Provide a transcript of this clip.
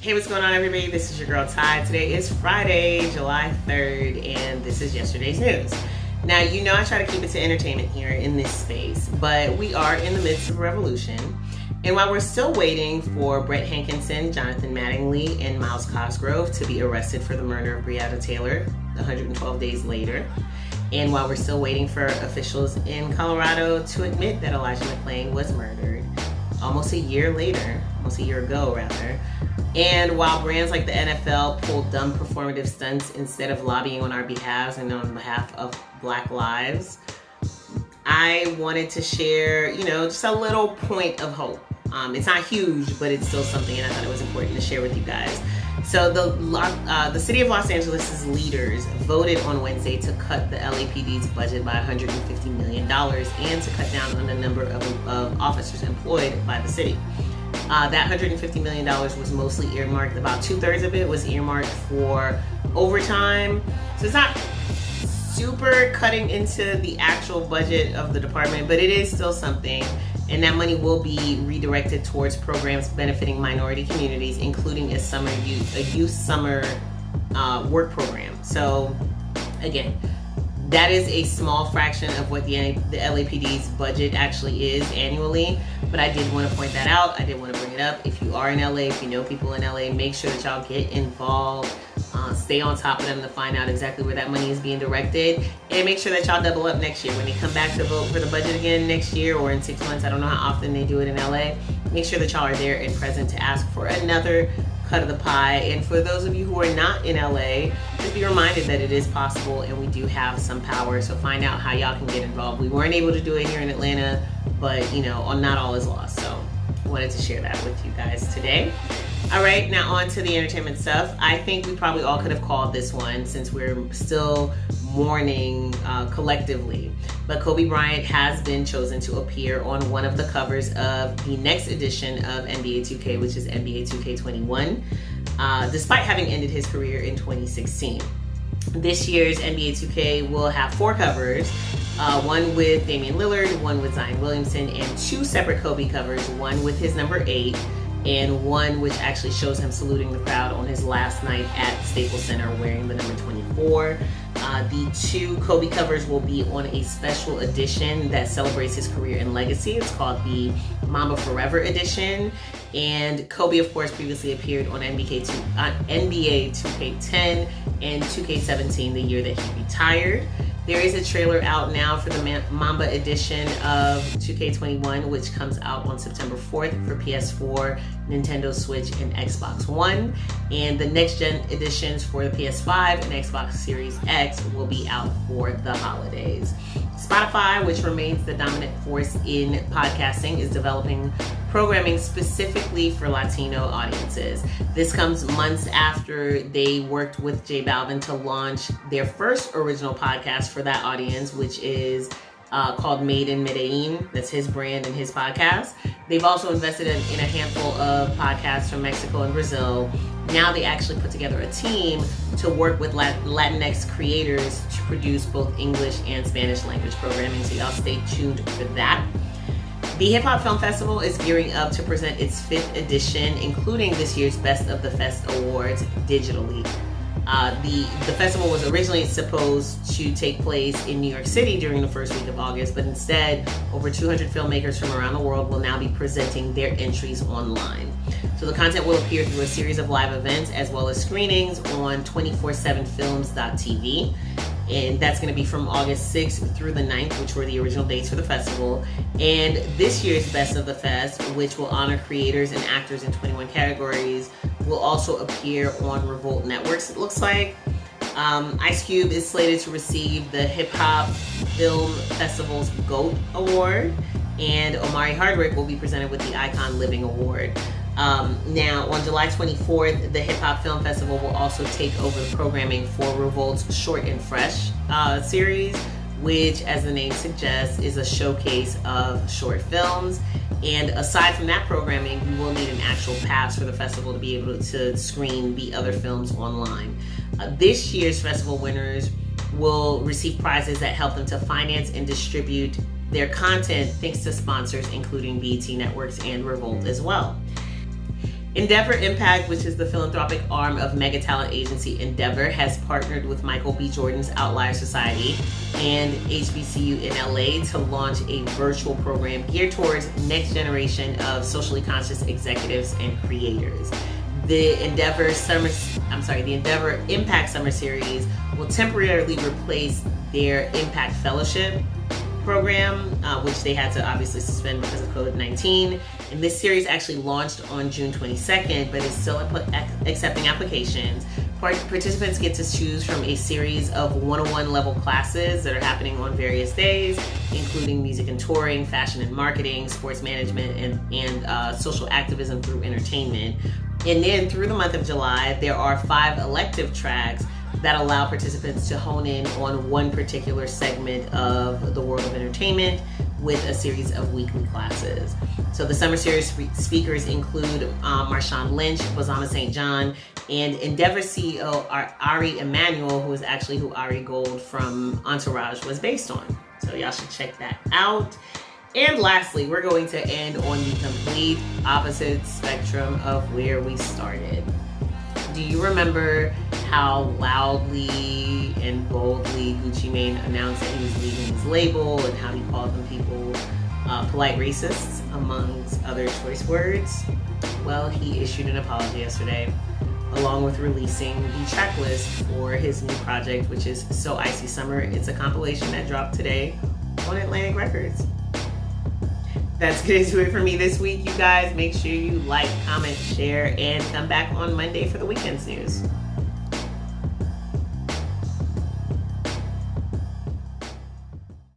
Hey, what's going on, everybody? This is your girl Ty. Today is Friday, July 3rd, and this is yesterday's news. Now, you know I try to keep it to entertainment here in this space, but we are in the midst of a revolution. And while we're still waiting for Brett Hankinson, Jonathan Mattingly, and Miles Cosgrove to be arrested for the murder of Breonna Taylor 112 days later, and while we're still waiting for officials in Colorado to admit that Elijah McClain was murdered almost a year ago, and while brands like the NFL pull dumb performative stunts instead of lobbying on our behalves and on behalf of Black lives, I wanted to share, just a little point of hope. It's not huge, but it's still something, and I thought it was important to share with you guys. So the city of Los Angeles' leaders voted on Wednesday to cut the LAPD's budget by $150 million and to cut down on the number of officers employed by the city. That $150 million was mostly earmarked. About 2/3 of it was earmarked for overtime. So it's not super cutting into the actual budget of the department, but it is still something. And that money will be redirected towards programs benefiting minority communities, including a youth summer work program. So again, that is a small fraction of what the LAPD's budget actually is annually, but I did want to point that out. I did want to bring it up. If you are in LA, if you know people in LA, make sure that y'all get involved. Stay on top of them to find out exactly where that money is being directed, and make sure that y'all double up next year when they come back to vote for the budget again next year or in 6 months. I don't know how often they do it in LA. Make sure that y'all are there and present to ask for another cut of the pie. And for those of you who are not in LA, just be reminded that it is possible and we do have some power. So find out how y'all can get involved. We weren't able to do it here in Atlanta, but not all is lost. So I wanted to share that with you guys today. All right, now on to the entertainment stuff. I think we probably all could have called this one since we're still mourning collectively. But Kobe Bryant has been chosen to appear on one of the covers of the next edition of NBA 2K, which is NBA 2K21, despite having ended his career in 2016. This year's NBA 2K will have 4 covers, one with Damian Lillard, one with Zion Williamson, and 2 separate Kobe covers, one with his number 8, and one which actually shows him saluting the crowd on his last night at Staples Center wearing the number 24. The 2 Kobe covers will be on a special edition that celebrates his career and legacy. It's called the Mamba Forever edition. And Kobe, of course, previously appeared on NBA 2K10 and 2K17 the year that he retired. There is a trailer out now for the Mamba edition of 2K21, which comes out on September 4th for PS4, Nintendo Switch, and Xbox One. And the next-gen editions for the PS5 and Xbox Series X will be out for the holidays. Spotify, which remains the dominant force in podcasting, is developing programming specifically for Latino audiences. This comes months after they worked with J Balvin to launch their first original podcast for that audience, which is called Made in Medellin. That's his brand and his podcast. They've also invested in a handful of podcasts from Mexico and Brazil. Now they actually put together a team to work with Latinx creators to produce both English and Spanish language programming. So y'all stay tuned for that. The Hip Hop Film Festival is gearing up to present its 5th edition, including this year's Best of the Fest awards digitally. The festival was originally supposed to take place in New York City during the first week of August, but instead, over 200 filmmakers from around the world will now be presenting their entries online. So the content will appear through a series of live events as well as screenings on 247films.tv. And that's going to be from August 6th through the 9th, which were the original dates for the festival. And this year's Best of the Fest, which will honor creators and actors in 21 categories, will also appear on Revolt Networks, it looks like. Ice Cube is slated to receive the Hip Hop Film Festival's GOAT Award, and Omari Hardwick will be presented with the Icon Living Award. Now, on July 24th, the Hip Hop Film Festival will also take over the programming for Revolt's Short and Fresh series, which, as the name suggests, is a showcase of short films. And aside from that programming, we will need an actual pass for the festival to be able to screen the other films online. This year's festival winners will receive prizes that help them to finance and distribute their content thanks to sponsors including BET Networks and Revolt as well. Endeavor Impact, which is the philanthropic arm of mega talent agency Endeavor, has partnered with Michael B. Jordan's Outlier Society and HBCU in LA to launch a virtual program geared towards next generation of socially conscious executives and creators. The Endeavor Impact Summer Series will temporarily replace their Impact Fellowship program, which they had to obviously suspend because of COVID-19. And this series actually launched on June 22nd, but is still accepting applications. Participants get to choose from a series of 101 level classes that are happening on various days, including music and touring, fashion and marketing, sports management, and social activism through entertainment. And then through the month of July, there are 5 elective tracks that allow participants to hone in on one particular segment of the world of entertainment with a series of weekly classes. So the summer series speakers include Marshawn Lynch, Wazama St. John, and Endeavor CEO Ari Emanuel, who is actually who Ari Gold from Entourage was based on. So y'all should check that out. And lastly, we're going to end on the complete opposite spectrum of where we started. Do you remember how loudly and boldly Gucci Mane announced that he was leaving his label and how he called them people polite racists, amongst other choice words? Well, he issued an apology yesterday, along with releasing the track list for his new project, which is So Icy Summer. It's a compilation that dropped today on Atlantic Records. That's going to do it for me this week, you guys. Make sure you like, comment, share, and come back on Monday for the weekend's news.